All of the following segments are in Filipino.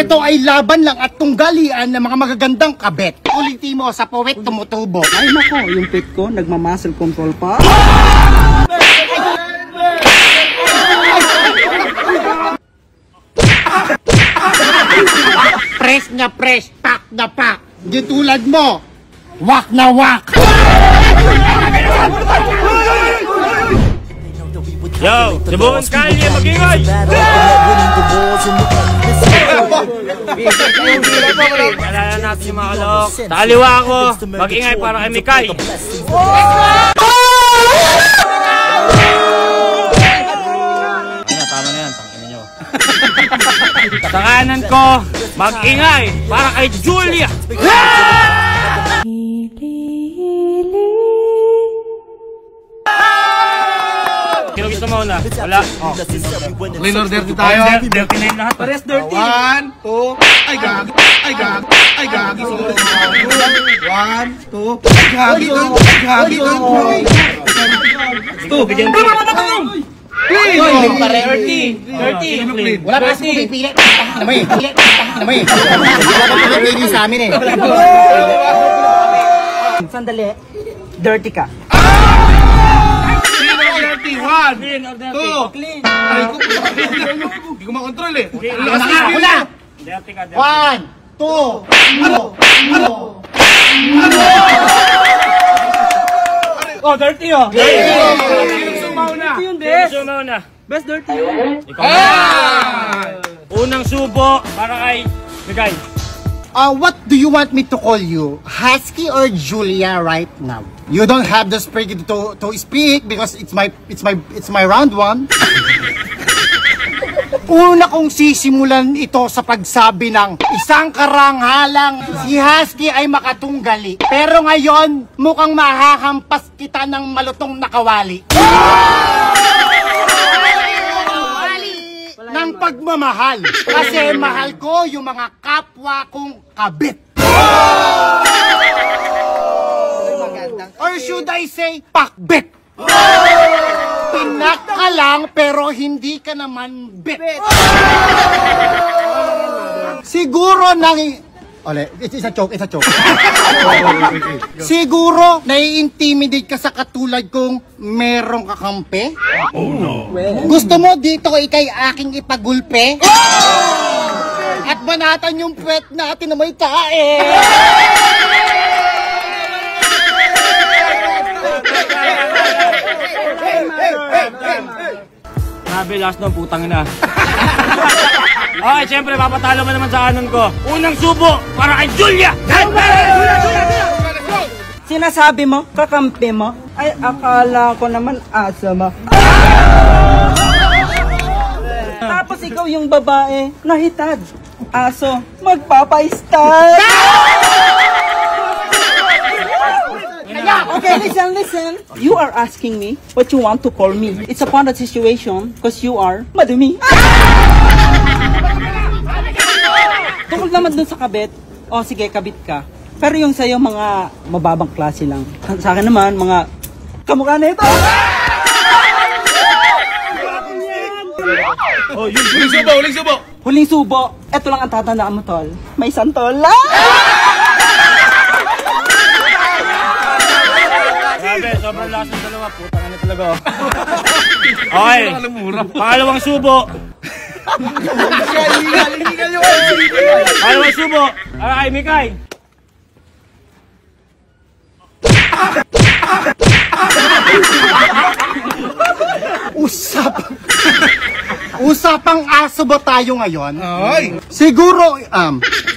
Ito ay laban lang at tunggalian ng mga magagandang kabet. Ulitin mo, sa puwet tumutubo. Ay nako, yung pet ko, nagmamuscle control pa. Press na press, pak na pak. Di tulad mo, wak na wak. Yo, subukan kalye, mag-ingay! Alala natin yung mga kalok. Sa kaliwa ako, mag-ingay para kay Mikay. Tama na yan, tangin nyo. Sa kanan ko, mag-ingay para kay Julia. Sino gusto mo na? Wala. Clean or dirty tayo? Dirty na yung lahat. Pares dirty. 1, 2, ay gagi, ay gagi, ay gagi. 1, 2, ay gagi, ay gagi. Ito, bigyan mo. Clean! Dirty. Wala pa kasi pipili. Namay. Pipili sa amin eh. Sandali. Dirty ka. Dirty! 1, Clean or dirty? 2, Clean. ay ko, hindi ko makontrol eh. Ako na. Dirty ka, dirty. 1, 2, Oh, dirty oh. Dirty yun, best. Sino mauna? Best dirty yun. Ikaw na. Unang subo para kay Mikay. what do you want me to call you? Husky or Julia right now? You don't have the spirit to speak because it's my round one. Una kong sisimulan ito sa pagsabi ng isang karanghalang si Husky ay makatunggali. Pero ngayon, mukhang mahahampas kita ng malutong nakawali. Ng pagmamahal. Kasi mahal ko yung mga kapwa kong kabit. Or should I say, pakbit. Pinak ka lang pero hindi ka naman bit. Siguro it's a joke. Siguro nai-intimidate ka sa katulad kong merong kakampi. Oh no. Gusto mo dito ikay aking ipagulpe? At banatan yung puwet natin na may tae. Sabi, last nung putang ina. Okay, syempre, papatalo mo naman sa kanan ko. Unang subo para kay Julia! Sinasabi mo, kakampi mo, ay akala ko naman asa mo. Tapos ikaw yung babae, nahitad. Aso, magpapa-star. Okay, listen. You are asking me what you want to call me. It's a fun situation because you are madumi. Tungkol naman dun sa kabit, sige, kabit ka. Pero yung sa'yo, mga mababang klase lang. Sa akin naman, mga kamukha na ito. Huling subo! Huling subo, eto lang ang tatandaan mo, tol. May santol. Grabe, sobrang last ng dalawa. Putang ina talaga. Okay, pangalawang subo. Pangalawang subo para kay Mikay. Usapang aso ba tayo ngayon? Ay! Siguro,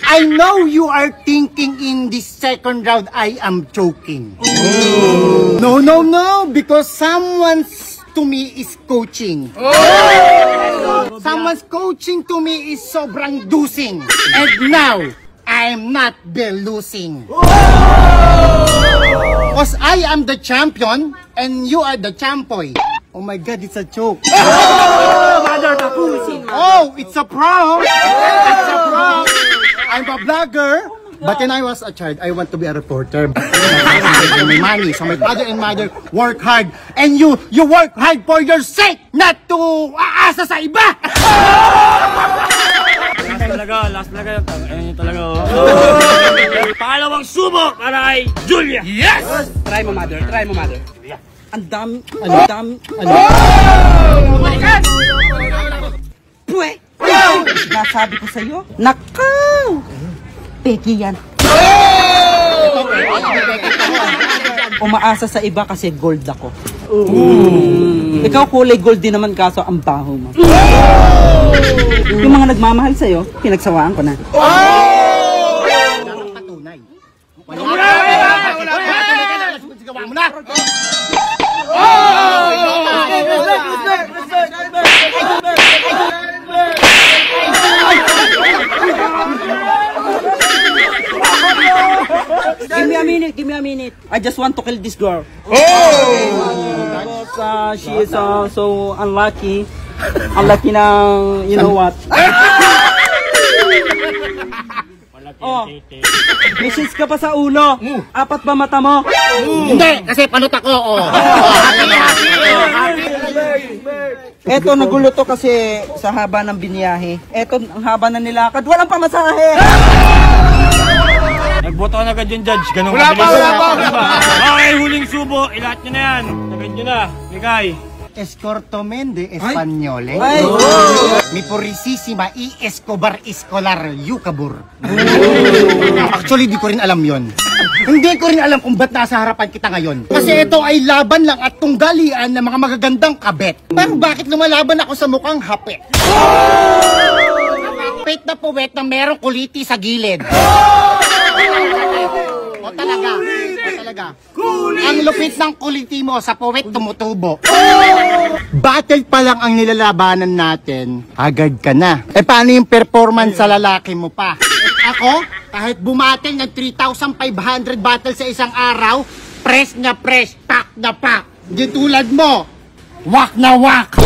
I know you are thinking in this second round I am joking. Oh. No, because someone's to me is coaching. Oh. Someone's coaching to me is sobrang dusing. And now, I am not losing. Because I am the champion and you are the champoy. Oh my God, it's a joke. Oh, it's a prank. It's a prank. I'm a vlogger. But when I was a child, I want to be a reporter. My money, so my father and mother work hard. And you work hard for your sake, not to aasa sa iba. Last talaga yung ayun talaga. Pangalawang subo para kay Julia. Yes! Try mo, mother. Ang dami. Pwe! Nasabi ko sa'yo, nakaw! Peki yan. Umaasa sa iba kasi gold ako. Ikaw kulay gold din naman kaso ang baho mo. Yung mga nagmamahal sa'yo, pinagsawaan ko na. Walang patunay. Wala! Sigawa mo na! Give me a minute. I just want to kill this girl. Because she is so unlucky. Unlucky ng, you know what? Oh, misis ka pa sa ulo. Apat ba mata mo? Hindi, kasi panot ako. Eto, nagulo to kasi sa haba ng biniyahe. Eto, ang haba na nilakad. Walang pamasahe. Nagboto na agad yung judge. Ganun Wala pa. Okay, huling subo. Ilahat nyo na yan. Sagad nyo na. Bigay. Escortomen de Espanyole. Ay. Mi porisisima y Escobar Escolar Yucabur. Actually, di ko rin alam yon. Hindi ko rin alam kung ba't nasa harapan kita ngayon. Kasi ito ay laban lang at tunggalian ng mga magagandang kabet. Pero bakit lumalaban ako sa mukhang hapet? Puwet na puwet na merong kuliti sa gilid. O talaga. Ang lupit ng kuliti mo sa puwet tumutubo. Battle pa lang ang nilalabanan natin, agad ka na. Eh paano yung performance sa lalaki mo pa? Ako, kahit bumatil ng 3,500 battle sa isang araw, press na press, pack na pack. Di tulad mo, wak na wak.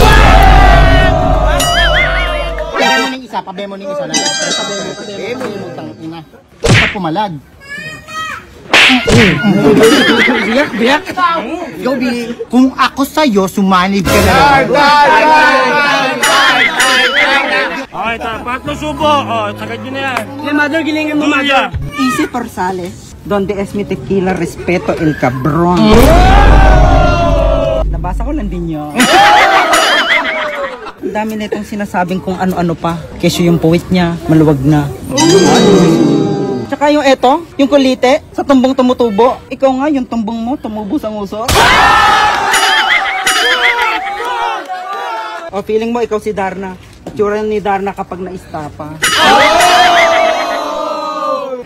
Pabemo ng isa lang. Pabemo yung utang ina. Sa pumalag. Biyak. Yobi, kung ako sa'yo, sumanib ka na. Okay, patlo subo. O, sagad nyo na yan. Le mother, gilingan mo, Julia. mother. Easy Porzales. Donde es mi tequila, respeto el cabrón. Nabasa ko lang din yun. Ang dami nitong sinasabing kung ano-ano pa. Kesyo yung puwit niya, maluwag na. Tsaka yung eto, yung kulite, sa tumbong tumutubo. Ikaw nga, yung tumbong mo, tumubo sa nguso. O, feeling mo, ikaw si Darna. At tsura ni Darna kapag na-istapa.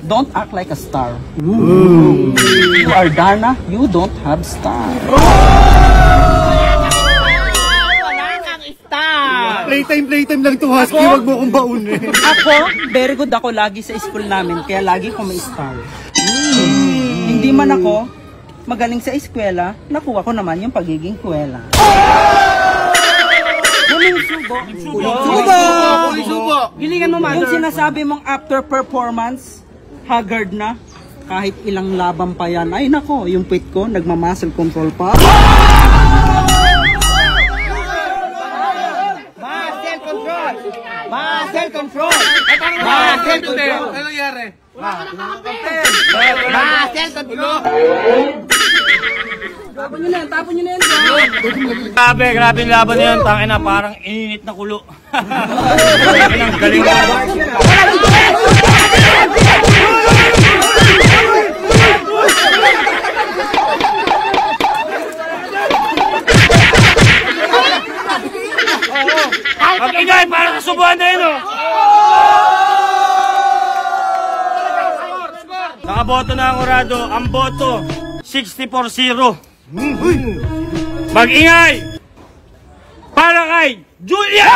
Don't act like a star. You are Darna, you don't have star. Playtime lang to, Husky. Wag mo kong baunin. Ako, very good ako lagi sa school namin, kaya lagi ko may star. Hindi man ako magaling sa eskwela, nakuha ko naman yung pagiging kwela. Huling subo! Gilingan mo, mother. Yung sinasabi mong after performance, haggard na, kahit ilang laban pa yan, ay nako, yung pit ko, nagmamuscle control pa. Muscle control! Ano nangyari? Muscle control! Tapon nyo na yan. Grabe yung laban na yun. Tangin na, parang ininit na kulo. Ang galing na. Ang ingay, parang kasubuhan na yun, oh. Nakaboto na ang Orado. Ang boto, 64-0. Mag-ingay! Para kay Julia!